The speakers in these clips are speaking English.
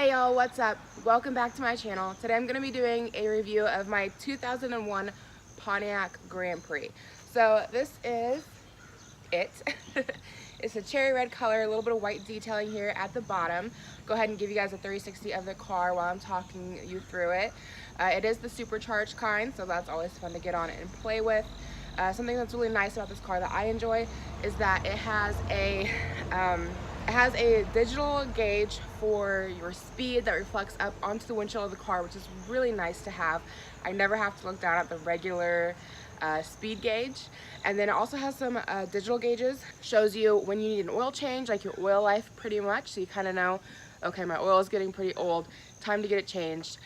Hey y'all, what's up? Welcome back to my channel. Today I'm going to be doing a review of my 2001 Pontiac Grand Prix. So this is it. It's a cherry red color, a little bit of white detailing here at the bottom. Go ahead and give you guys a 360 of the car while I'm talking you through it. It is the supercharged kind, so that's always fun to get on it and play with. Something that's really nice about this car that I enjoy is that it has a digital gauge for your speed that reflects up onto the windshield of the car, which is really nice to have. I never have to look down at the regular speed gauge. And then it also has some digital gauges. Shows you when you need an oil change, like your oil life pretty much, so you kind of know, okay, my oil is getting pretty old, time to get it changed.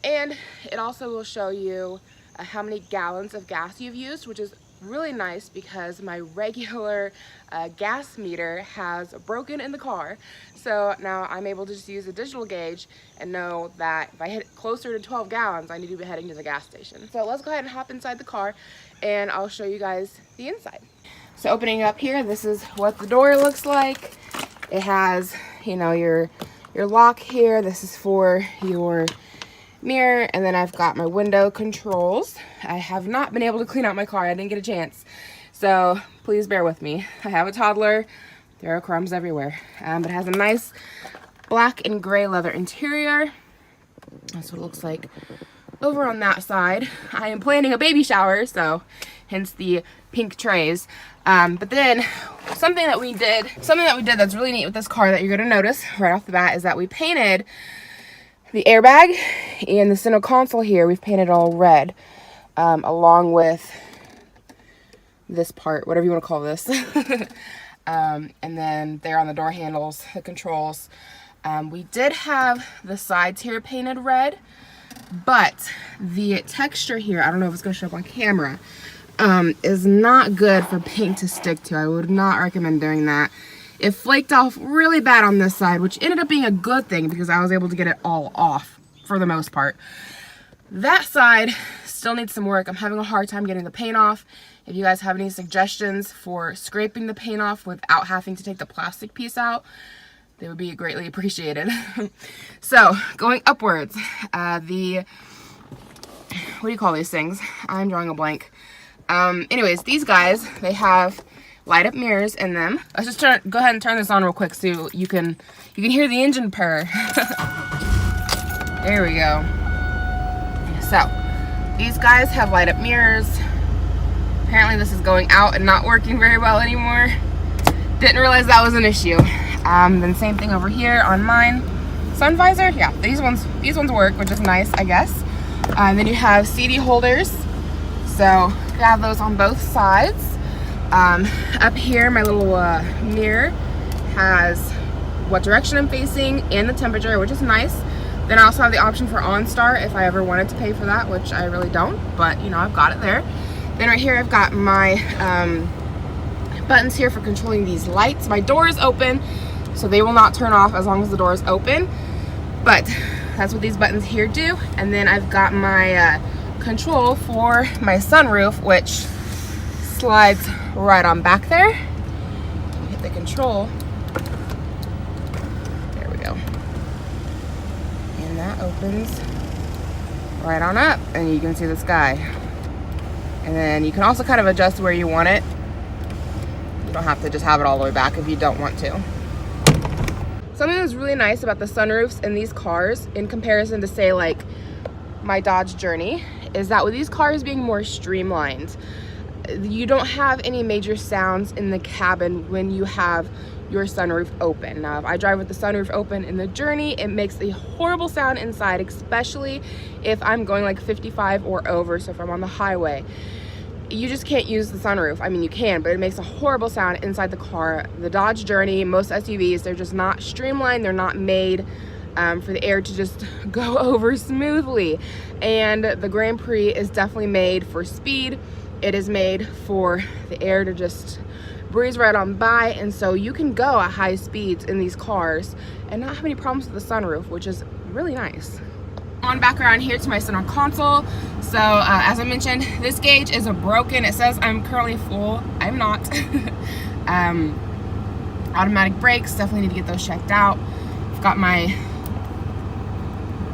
And it also will show you how many gallons of gas you've used, which is really nice because my regular gas meter has broken in the car. So now I'm able to just use a digital gauge and know that if I hit closer to 12 gallons, I need to be heading to the gas station. So let's go ahead and hop inside the car and I'll show you guys the inside. So opening up here, this is what the door looks like. It has, you know, your lock here. This is for your mirror, and then I've got my window controls. I have not been able to clean out my car. I didn't get a chance, so please bear with me. I have a toddler. There are crumbs everywhere. But it has a nice black and gray leather interior. That's what it looks like over on that side. I am planning a baby shower, so hence the pink trays. But then something that we did that's really neat with this car that you're gonna notice right off the bat is that we painted the airbag and the center console here. We've painted all red, along with this part, whatever you want to call this. And then there on the door handles, the controls. We did have the sides here painted red, but the texture here, I don't know if it's going to show up on camera, is not good for paint to stick to. I would not recommend doing that. It flaked off really bad on this side, which ended up being a good thing because I was able to get it all off for the most part. That side still needs some work. I'm having a hard time getting the paint off. If you guys have any suggestions for scraping the paint off without having to take the plastic piece out, they would be greatly appreciated. So going upwards, what do you call these things? I'm drawing a blank. Anyways, these guys, they have light up mirrors in them. Let's just go ahead and turn this on real quick so you can hear the engine purr. There we go. So these guys have light up mirrors. Apparently this is going out and not working very well anymore. Didn't realize that was an issue. Then same thing over here on mine. Sun visor, yeah, these ones work, which is nice, I guess. Then you have CD holders. So you have those on both sides. Up here, my little mirror has what direction I'm facing and the temperature, which is nice. Then I also have the option for OnStar if I ever wanted to pay for that, which I really don't, but you know, I've got it there. Then right here, I've got my buttons here for controlling these lights. My door is open, so they will not turn off as long as the door is open, but that's what these buttons here do. And then I've got my control for my sunroof, which slides right on back there. Hit the control. There we go. And that opens right on up, and you can see the sky. And then you can also kind of adjust where you want it. You don't have to just have it all the way back if you don't want to. Something that's really nice about the sunroofs in these cars in comparison to, say, like my Dodge Journey, is that with these cars being more streamlined, you don't have any major sounds in the cabin when you have your sunroof open. Now, if I drive with the sunroof open in the Journey, it makes a horrible sound inside, especially if I'm going like 55 or over. So if I'm on the highway, you just can't use the sunroof. I mean, you can, but it makes a horrible sound inside the car. The Dodge Journey, most SUVs, they're just not streamlined. They're not made for the air to just go over smoothly. And the Grand Prix is definitely made for speed. It is made for the air to just breeze right on by, and so you can go at high speeds in these cars and not have any problems with the sunroof, which is really nice. On back around here to my center console. So as I mentioned, this gauge is broken. It says I'm currently full. I'm not. Automatic brakes, definitely need to get those checked out. I've got my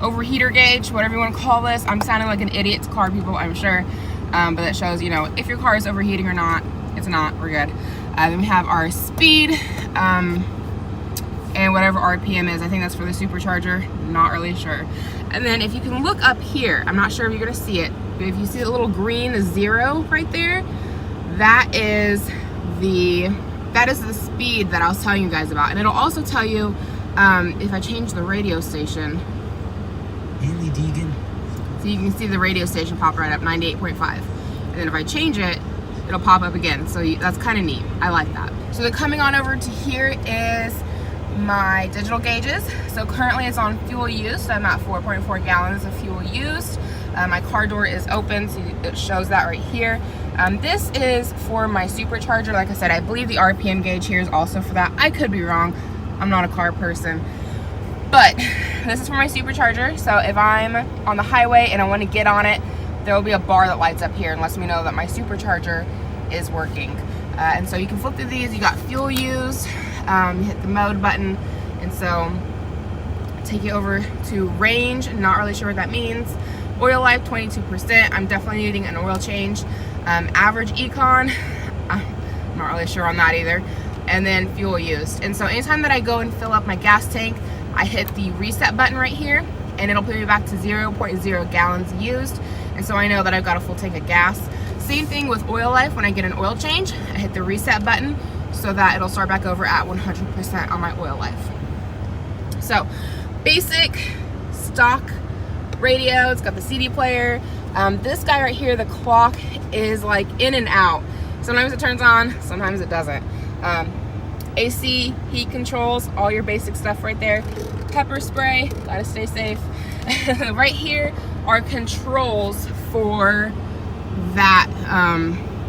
overheater gauge, whatever you want to call this. I'm sounding like an idiot to car people, I'm sure, but it shows, you know, if your car is overheating or not. It's not, we're good. Then we have our speed and whatever RPM is. I think that's for the supercharger, not really sure. And then if you can look up here, I'm not sure if you're gonna see it, but if you see the little green, the 0 right there, that is the speed that I was telling you guys about. And it'll also tell you if I change the radio station. Haley Deegan. So you can see the radio station pop right up, 98.5. And then if I change it, it'll pop up again. So that's kind of neat. I like that. So then coming on over to here is my digital gauges. So currently it's on fuel used. I'm at 4.4 gallons of fuel used. My car door is open, so it shows that right here. This is for my supercharger. Like I said, I believe the RPM gauge here is also for that. I could be wrong. I'm not a car person. But this is for my supercharger. So if I'm on the highway and I want to get on it, there will be a bar that lights up here and lets me know that my supercharger is working. And so you can flip through these. You got fuel used, you hit the mode button, and so take you over to range. Not really sure what that means. Oil life 22%. I'm definitely needing an oil change. Average econ, I'm not really sure on that either. And then fuel used. And so anytime that I go and fill up my gas tank, I hit the reset button right here, and it'll put me back to 0.0 gallons used. And so I know that I've got a full tank of gas. Same thing with oil life. When I get an oil change, I hit the reset button so that it'll start back over at 100% on my oil life. So basic stock radio. It's got the CD player. This guy right here, the clock is like in and out. Sometimes it turns on, sometimes it doesn't. AC, heat controls, all your basic stuff right there. Pepper spray, gotta stay safe. Right here are controls for that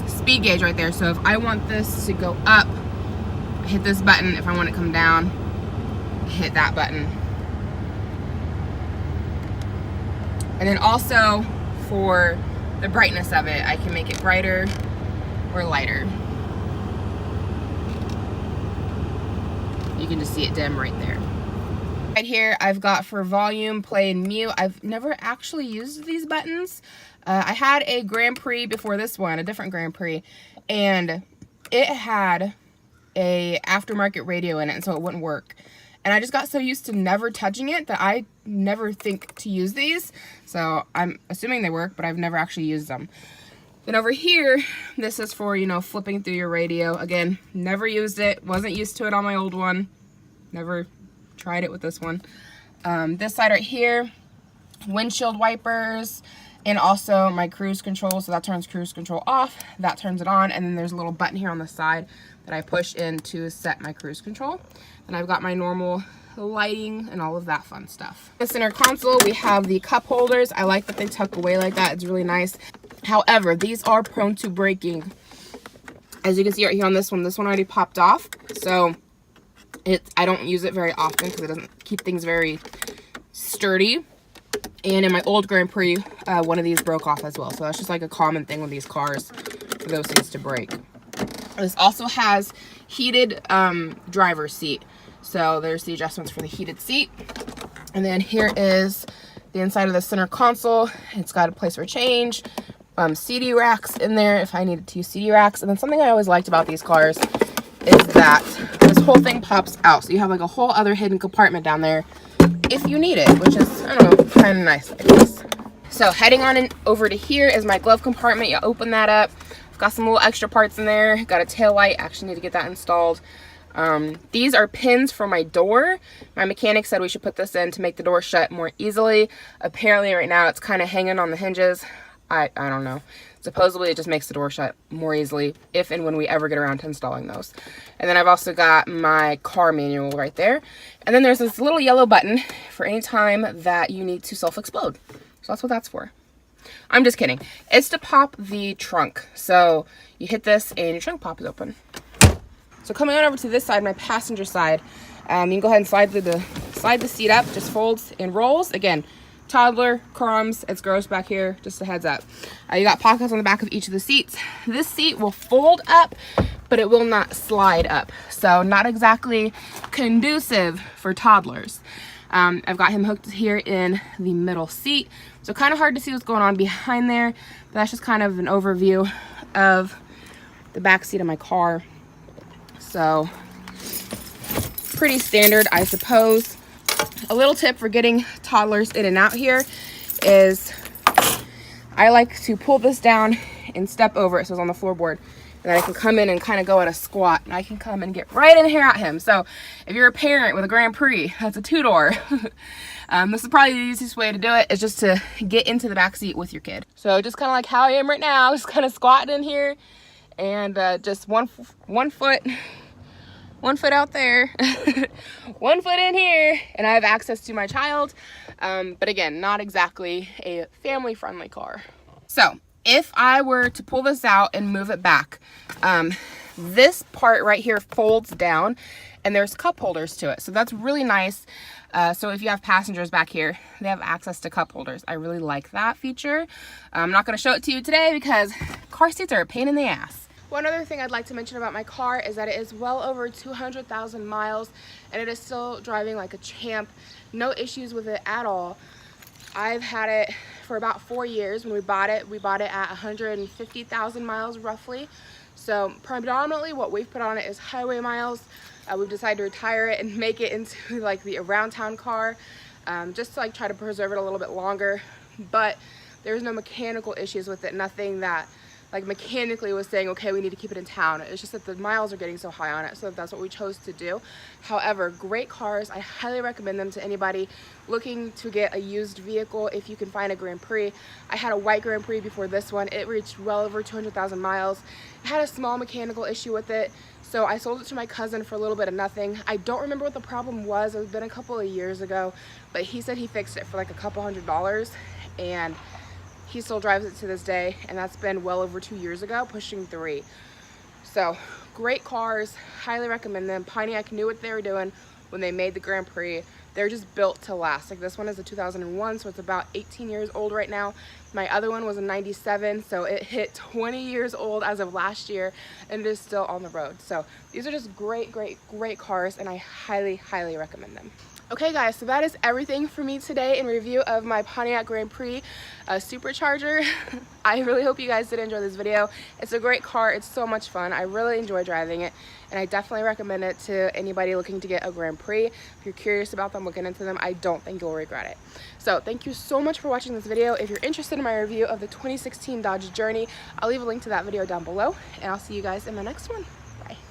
speed gauge right there. So if I want this to go up, hit this button. If I want it to come down, hit that button. And then also for the brightness of it, I can make it brighter or lighter. You can just see it dim right there. Right here, I've got for volume, play, and mute. I've never actually used these buttons. I had a Grand Prix before this one, a different Grand Prix, and it had a aftermarket radio in it, and so it wouldn't work. And I just got so used to never touching it that I never think to use these. So I'm assuming they work, but I've never actually used them. Then over here, this is for, you know, flipping through your radio. Again, never used it, wasn't used to it on my old one. Never tried it with this one. This side right here, windshield wipers, and also my cruise control. So that turns cruise control off, that turns it on, and then there's a little button here on the side that I push in to set my cruise control. And I've got my normal lighting and all of that fun stuff. The center console, we have the cup holders. I like that they tuck away like that. It's really nice. However, these are prone to breaking. As you can see right here on this one already popped off. So I don't use it very often because it doesn't keep things very sturdy. And in my old Grand Prix, one of these broke off as well. So that's just like a common thing with these cars for those things to break. This also has heated driver's seat. So there's the adjustments for the heated seat. And then here is the inside of the center console. It's got a place for change. CD racks in there if I needed to use CD racks. And then something I always liked about these cars is that this whole thing pops out. So you have like a whole other hidden compartment down there if you need it, which is, I don't know, kind of nice, I guess. So heading on in over to here is my glove compartment. You open that up. I've got some little extra parts in there. Got a tail light. Actually need to get that installed. These are pins for my door. My mechanic said we should put this in to make the door shut more easily. Apparently right now it's kind of hanging on the hinges. I don't know. Supposedly it just makes the door shut more easily if and when we ever get around to installing those. And then I've also got my car manual right there. And then there's this little yellow button for any time that you need to self-explode. So that's what that's for. I'm just kidding. It's to pop the trunk. So you hit this and your trunk pops open. So coming on over to this side, my passenger side, you can go ahead and slide the seat up. Just folds and rolls. Again, toddler, crumbs, it's gross back here, just a heads up. You got pockets on the back of each of the seats. This seat will fold up, but it will not slide up. So not exactly conducive for toddlers. I've got him hooked here in the middle seat, so kind of hard to see what's going on behind there, but that's just kind of an overview of the back seat of my car. So pretty standard, I suppose. A little tip for getting toddlers in and out here is I like to pull this down and step over it so it's on the floorboard, and then I can come in and kind of go at a squat, and I can come and get right in here at him. So if you're a parent with a Grand Prix that's a two-door, this is probably the easiest way to do it, is just to get into the back seat with your kid. So just kind of like how I am right now, just kind of squatting in here, and just one foot out there, 1 foot in here, and I have access to my child. But again, not exactly a family-friendly car. So if I were to pull this out and move it back, this part right here folds down, and there's cup holders to it. So that's really nice. So if you have passengers back here, they have access to cup holders. I really like that feature. I'm not going to show it to you today because car seats are a pain in the ass. One other thing I'd like to mention about my car is that it is well over 200,000 miles, and it is still driving like a champ. No issues with it at all. I've had it for about 4 years. When we bought it at 150,000 miles roughly. So predominantly what we've put on it is highway miles. We've decided to retire it and make it into like the around town car, just to like try to preserve it a little bit longer. But there's no mechanical issues with it, nothing that like mechanically was saying, okay, we need to keep it in town. It's just that the miles are getting so high on it, so that's what we chose to do. However, great cars. I highly recommend them to anybody looking to get a used vehicle if you can find a Grand Prix. I had a white Grand Prix before this one. It reached well over 200,000 miles. It had a small mechanical issue with it, so I sold it to my cousin for a little bit of nothing. I don't remember what the problem was. It was been a couple of years ago, but he said he fixed it for like a couple $100, and he still drives it to this day, and that's been well over 2 years ago, pushing 3. So great cars, highly recommend them. Pontiac knew what they were doing when they made the Grand Prix. They're just built to last. Like this one is a 2001, so it's about 18 years old right now. My other one was a 97, so it hit 20 years old as of last year, and it is still on the road. So these are just great cars, and I highly recommend them. Okay guys, so that is everything for me today in review of my Pontiac Grand Prix Supercharger. I really hope you guys did enjoy this video. It's a great car, it's so much fun. I really enjoy driving it, and I definitely recommend it to anybody looking to get a Grand Prix. If you're curious about them, looking into them, I don't think you'll regret it. So thank you so much for watching this video. If you're interested in my review of the 2016 Dodge Journey, I'll leave a link to that video down below, and I'll see you guys in my next one.